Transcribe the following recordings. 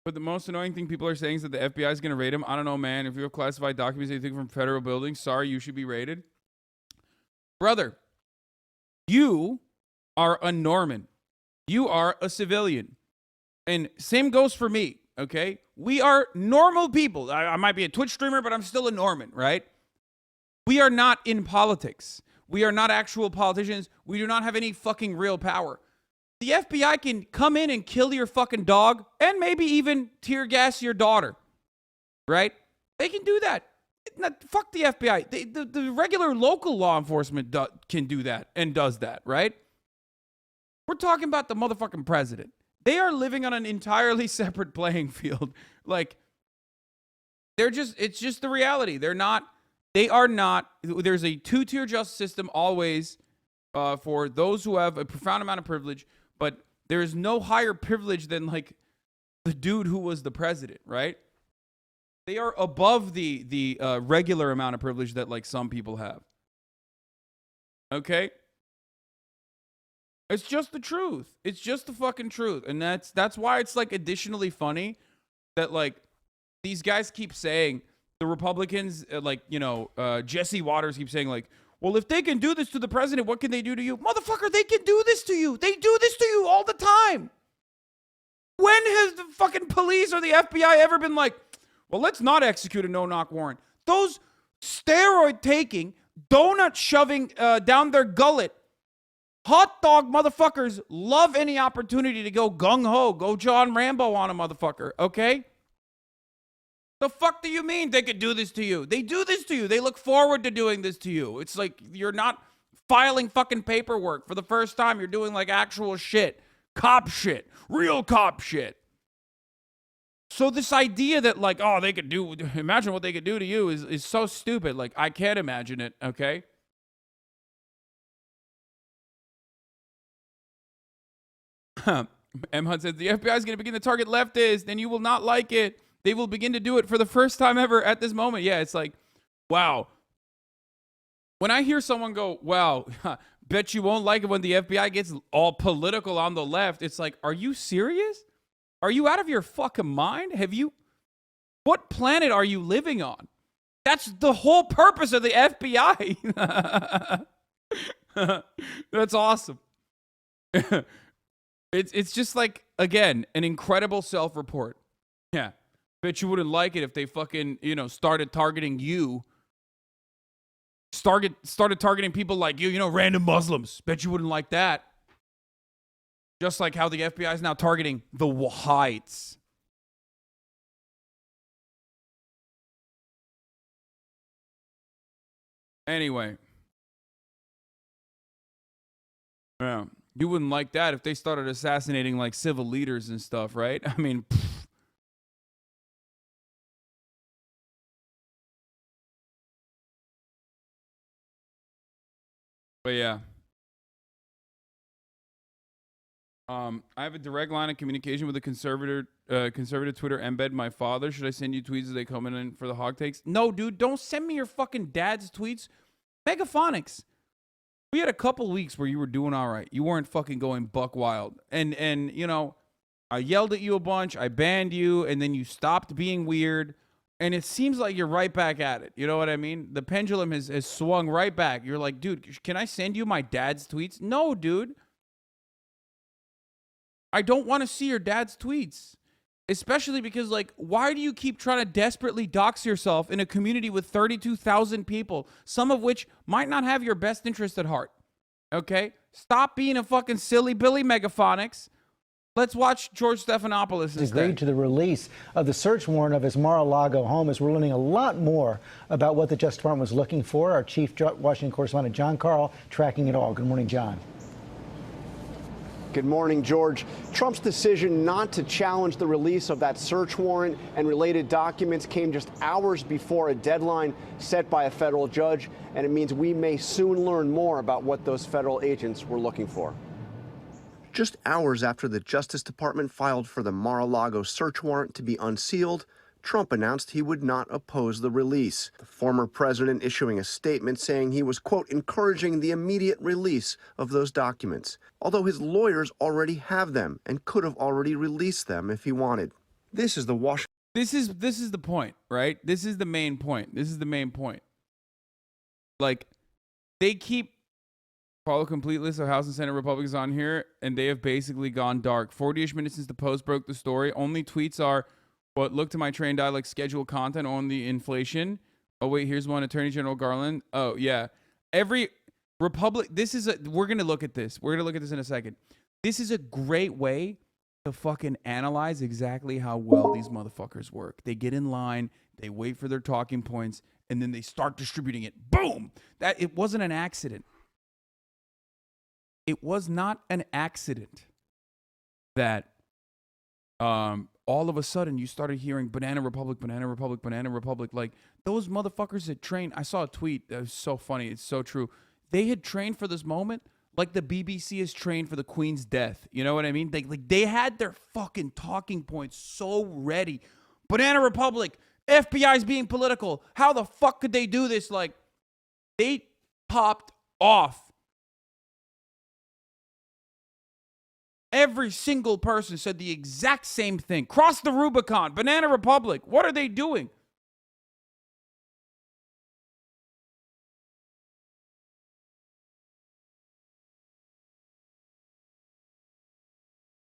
But the most annoying thing people are saying is that the FBI is going to raid him. I don't know, man. If you have classified documents, anything from federal buildings, sorry, you should be raided. Brother, you are a Norman. You are a civilian. And same goes for me, okay? We are normal people. I might be a Twitch streamer, but I'm still a Norman, right? We are not in politics. We are not actual politicians. We do not have any fucking real power. The FBI can come in and kill your fucking dog and maybe even tear gas your daughter, right? They can do that. Fuck the FBI. The regular local law enforcement can do that and does that, right? We're talking about the motherfucking president. They are living on an entirely separate playing field. Like, it's just the reality. They are not, there's a two-tier justice system always for those who have a profound amount of privilege, but there is no higher privilege than, like, the dude who was the president, right? They are above the regular amount of privilege that, like, some people have. Okay? It's just the truth. It's just the fucking truth. And that's why it's, like, additionally funny that, like, these guys keep saying, the Republicans, Jesse Waters keeps saying, like, well, if they can do this to the president, what can they do to you? Motherfucker, they can do this to you. They do this to you all the time. When has the fucking police or the FBI ever been like, well, let's not execute a no-knock warrant? Those steroid-taking, donut-shoving down their gullet, hot dog motherfuckers love any opportunity to go gung-ho, go John Rambo on a motherfucker, okay? The fuck do you mean they could do this to you? They do this to you. They look forward to doing this to you. It's like you're not filing fucking paperwork for the first time. You're doing, like, actual shit. Cop shit. Real cop shit. So this idea that, like, oh, they could do, imagine what they could do to you is so stupid. Like, I can't imagine it, okay? M. Hunt says, the FBI is going to begin to target leftists, and you will not like it. They will begin to do it for the first time ever at this moment. Yeah, it's like, wow. When I hear someone go, wow, bet you won't like it when the FBI gets all political on the left, it's like, are you serious? Are you out of your fucking mind? What planet are you living on? That's the whole purpose of the FBI. That's awesome. It's just like, again, an incredible self-report. Yeah. Bet you wouldn't like it if they fucking, started targeting you. Started targeting people like you, random Muslims. Bet you wouldn't like that. Just like how the FBI is now targeting the Wahites. Anyway. Yeah. You wouldn't like that if they started assassinating, like, civil leaders and stuff, right? I mean, But yeah. I have a direct line of communication with a conservative Twitter embed. My father. Should I send you tweets as they come in for the hog takes? No, dude. Don't send me your fucking dad's tweets. Megaphonics. We had a couple weeks where you were doing all right. You weren't fucking going buck wild. And I yelled at you a bunch. I banned you. And then you stopped being weird. And it seems like you're right back at it. You know what I mean? The pendulum has swung right back. You're like, dude, can I send you my dad's tweets? No, dude. I don't want to see your dad's tweets. Especially because, like, why do you keep trying to desperately dox yourself in a community with 32,000 people, some of which might not have your best interest at heart? Okay? Stop being a fucking silly Billy Megaphonics. Let's watch George Stephanopoulos instead. Agreed to the release of the search warrant of his Mar-a-Lago home as we're learning a lot more about what the Justice Department was looking for. Our chief Washington correspondent, John Carl, tracking it all. Good morning, John. Good morning, George. Trump's decision not to challenge the release of that search warrant and related documents came just hours before a deadline set by a federal judge, and it means we may soon learn more about what those federal agents were looking for. Just hours after the Justice Department filed for the Mar-a-Lago search warrant to be unsealed, Trump announced he would not oppose the release. The former president issuing a statement saying he was, quote, encouraging the immediate release of those documents, although his lawyers already have them and could have already released them if he wanted. This is the Washington. This is the point, right? This is the main point. Like, they keep follow complete list of House and Senate Republicans on here, and they have basically gone dark. 40-ish minutes since the Post broke the story. Only tweets are what look to my trained eye like scheduled content on the inflation. Oh wait, here's one. Attorney General Garland. Oh yeah, every Republic. We're gonna look at this. We're gonna look at this in a second. This is a great way to fucking analyze exactly how well these motherfuckers work. They get in line, they wait for their talking points, and then they start distributing it. Boom! That it wasn't an accident. It was not an accident that all of a sudden you started hearing Banana Republic, Banana Republic, Banana Republic. Like, those motherfuckers had trained. I saw a tweet that was so funny. It's so true. They had trained for this moment like the BBC is trained for the Queen's death. You know what I mean? They had their fucking talking points so ready. Banana Republic, FBI's being political. How the fuck could they do this? Like, they popped off. Every single person said the exact same thing. Cross the Rubicon. Banana Republic. What are they doing?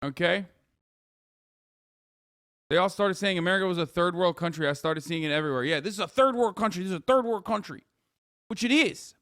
Okay. They all started saying America was a third world country. I started seeing it everywhere. Yeah, this is a third world country. This is a third world country. Which it is.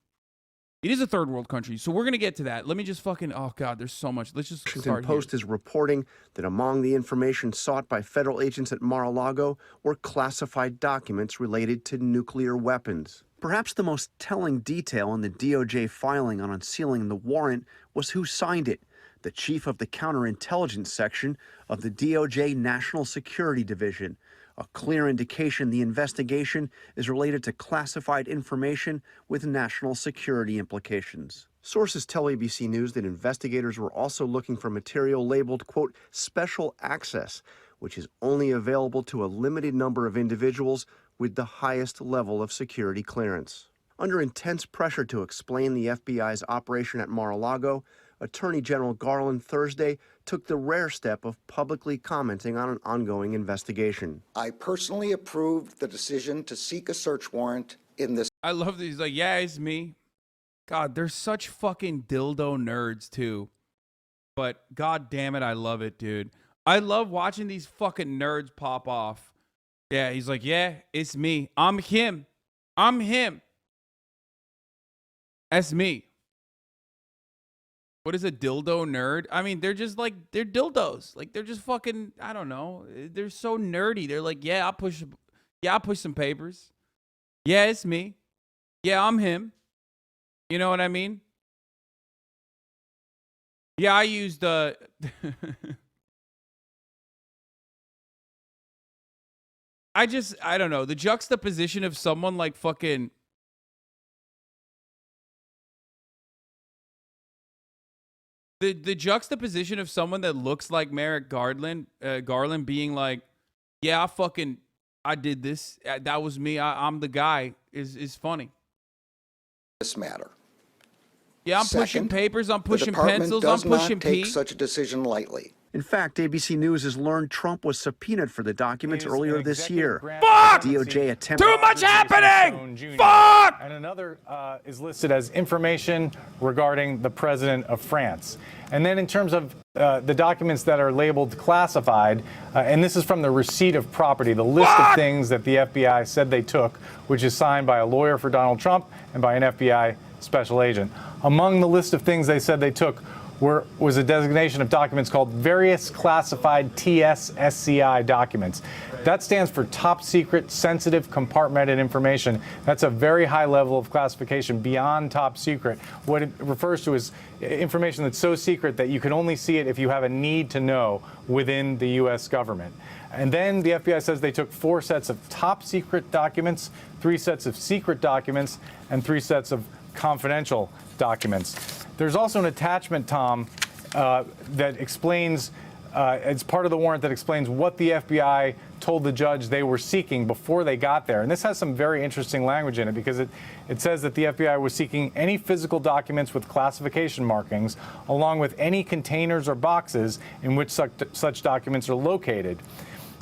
It is a third world country. So we're going to get to that. Let me just fucking, oh God, there's so much. Let's just Washington start Post here. is reporting that among the information sought by federal agents at Mar-a-Lago were classified documents related to nuclear weapons. Perhaps the most telling detail in the DOJ filing on unsealing the warrant was who signed it. The chief of the counterintelligence section of the DOJ National Security Division, a clear indication the investigation is related to classified information with national security implications. Sources tell ABC News that investigators were also looking for material labeled, quote, special access, which is only available to a limited number of individuals with the highest level of security clearance. Under intense pressure to explain the FBI's operation at Mar-a-Lago, Attorney General Garland Thursday took the rare step of publicly commenting on an ongoing investigation. I personally approved the decision to seek a search warrant in this. I love these. Like, yeah, it's me. God, they're such fucking dildo nerds too. But God damn it, I love it, dude. I love watching these fucking nerds pop off. Yeah, he's like, yeah, it's me. I'm him. I'm him. That's me. What is a dildo nerd? I mean, they're just like, they're dildos. Like, they're just fucking, I don't know. They're so nerdy. They're like, yeah, I'll push some papers. Yeah, it's me. Yeah, I'm him. You know what I mean? Yeah, I used I don't know. The juxtaposition of someone like fucking The juxtaposition of someone that looks like Merrick Garland being like, yeah, I did this. That was me. I'm the guy is funny. This matter. Yeah, I'm pushing papers. I'm pushing pencils. I'm pushing take Pete. such a decision lightly. In fact, ABC News has learned Trump was subpoenaed for the documents earlier this year. Fuck! DOJ attempted. Too much happening! Fuck! And another is listed as information regarding the president of France. And then in terms of the documents that are labeled classified, and this is from the receipt of property, the list of things that the FBI said they took, which is signed by a lawyer for Donald Trump and by an FBI special agent. Among the list of things they said they took was a designation of documents called various classified TS-SCI documents. That stands for top secret, sensitive, compartmented information. That's a very high level of classification beyond top secret. What it refers to is information that's so secret that you can only see it if you have a need to know within the U.S. government. And then the FBI says they took 4 sets of top secret documents, 3 sets of secret documents, and 3 sets of confidential documents. There's also an attachment, Tom, that explains, it's part of the warrant that explains what the FBI told the judge they were seeking before they got there. And this has some very interesting language in it because it says that the FBI was seeking any physical documents with classification markings, along with any containers or boxes in which such documents are located.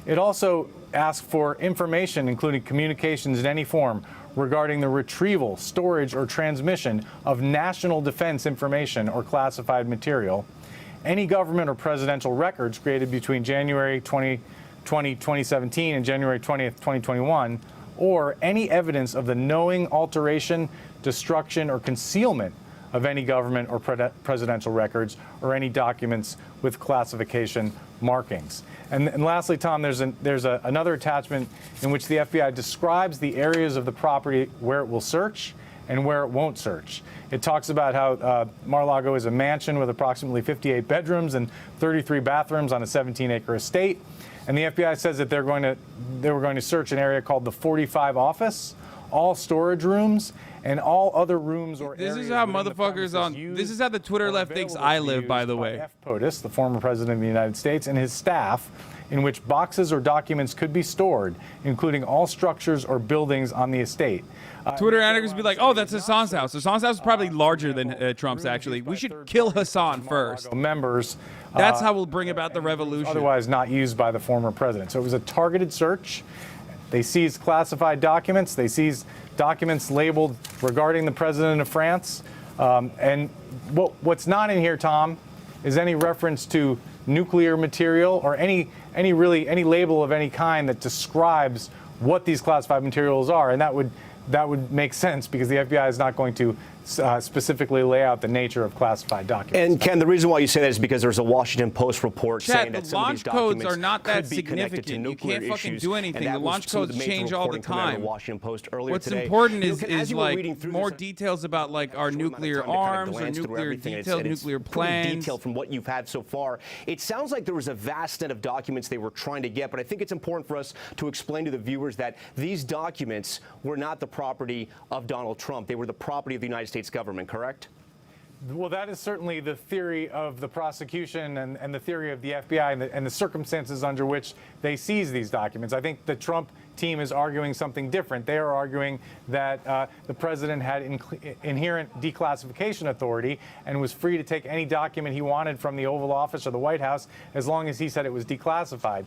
It also asks for information, including communications in any form, regarding the retrieval, storage, or transmission of national defense information or classified material, any government or presidential records created between January 2017 and January 20th, 2021, or any evidence of the knowing alteration, destruction, or concealment of any government or presidential records or any documents with classification markings. And lastly, Tom, there's another attachment in which the FBI describes the areas of the property where it will search and where it won't search. It talks about how Mar-a-Lago is a mansion with approximately 58 bedrooms and 33 bathrooms on a 17-acre estate. And the FBI says that they were going to search an area called the 45 office, all storage rooms, and all other rooms or areas. This is how motherfuckers on. This is how the Twitter left thinks I live, by the way. F. POTUS, the former president of the United States, and his staff, in which boxes or documents could be stored, including all structures or buildings on the estate. Twitter anarchists be like, "Oh, that's Hassan's house. Hassan's house is probably larger than Trump's. Actually, we should kill Hassan first. Members. That's how we'll bring about the revolution. Otherwise, not used by the former president. So it was a targeted search. They seized classified documents. They seized documents labeled regarding the president of France. And what's not in here, Tom, is any reference to nuclear material or any label of any kind that describes what these classified materials are. And that would make sense because the FBI is not going to specifically lay out the nature of classified documents. And Ken, the reason why you say that is because there's a Washington Post report saying that the some of these launch codes documents are not that could be connected to significant. You nuclear can't fucking issues, do anything. and The that launch was some of codes the major change all the reporting coming out of time. the Washington Post earlier What's today. important You know, is, Ken, as you were like reading through more this, details about like our nuclear arms or nuclear details, nuclear plans. Pretty detailed from what you've had so far. It sounds like there was a vast set of documents they were trying to get, but I think it's important for us to explain to the viewers that these documents were not the property of Donald Trump. They were the property of the United States government, correct? Well, that is certainly the theory of the prosecution and the theory of the FBI and the circumstances under which they seize these documents. I think the Trump team is arguing something different. They are arguing that the president had inherent declassification authority and was free to take any document he wanted from the Oval Office or the White House as long as he said it was declassified.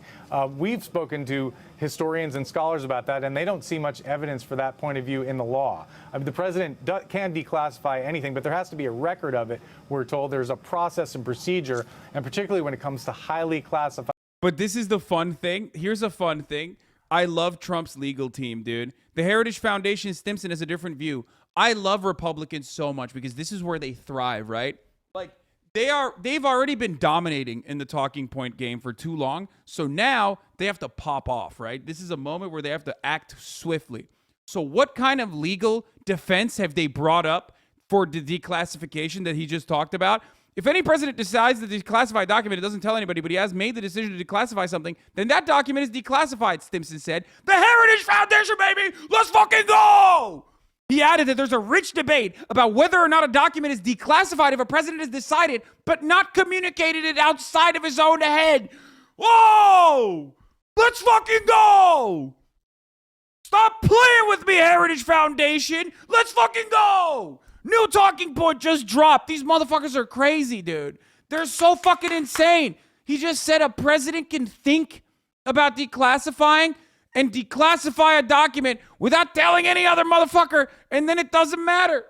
We've spoken to historians and scholars about that, and they don't see much evidence for that point of view in the law. I mean, the president can declassify anything, but there has to be a record of it. We're told there's a process and procedure, and particularly when it comes to highly classified. But this is the fun thing. Here's a fun thing. I love Trump's legal team, dude. The Heritage Foundation, Stimson has a different view. I love Republicans so much because this is where they thrive, right? Like they've already been dominating in the talking point game for too long. So now they have to pop off, right? This is a moment where they have to act swiftly. So what kind of legal defense have they brought up for the declassification that he just talked about? If any president decides to declassify a document, it doesn't tell anybody, but he has made the decision to declassify something, then that document is declassified, Stimson said. The Heritage Foundation, baby! Let's fucking go! He added that there's a rich debate about whether or not a document is declassified if a president has decided, but not communicated it outside of his own head. Whoa! Let's fucking go! Stop playing with me, Heritage Foundation! Let's fucking go! New talking point just dropped. These motherfuckers are crazy, dude. They're so fucking insane. He just said a president can think about declassifying and declassify a document without telling any other motherfucker, and then it doesn't matter.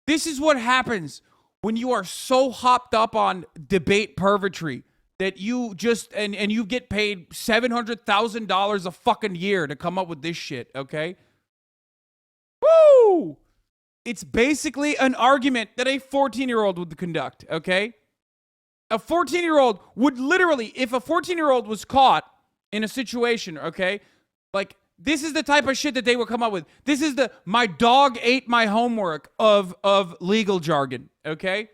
This is what happens when you are so hopped up on debate purgatory that you just, and you get paid $700,000 a fucking year to come up with this shit, okay? Woo! It's basically an argument that a 14-year-old would conduct, okay? A 14-year-old would literally, if a 14-year-old was caught in a situation, okay, like, this is the type of shit that they would come up with. This is the, my dog ate my homework of legal jargon, okay?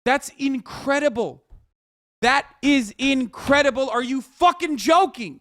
That's incredible. That is incredible. Are you fucking joking?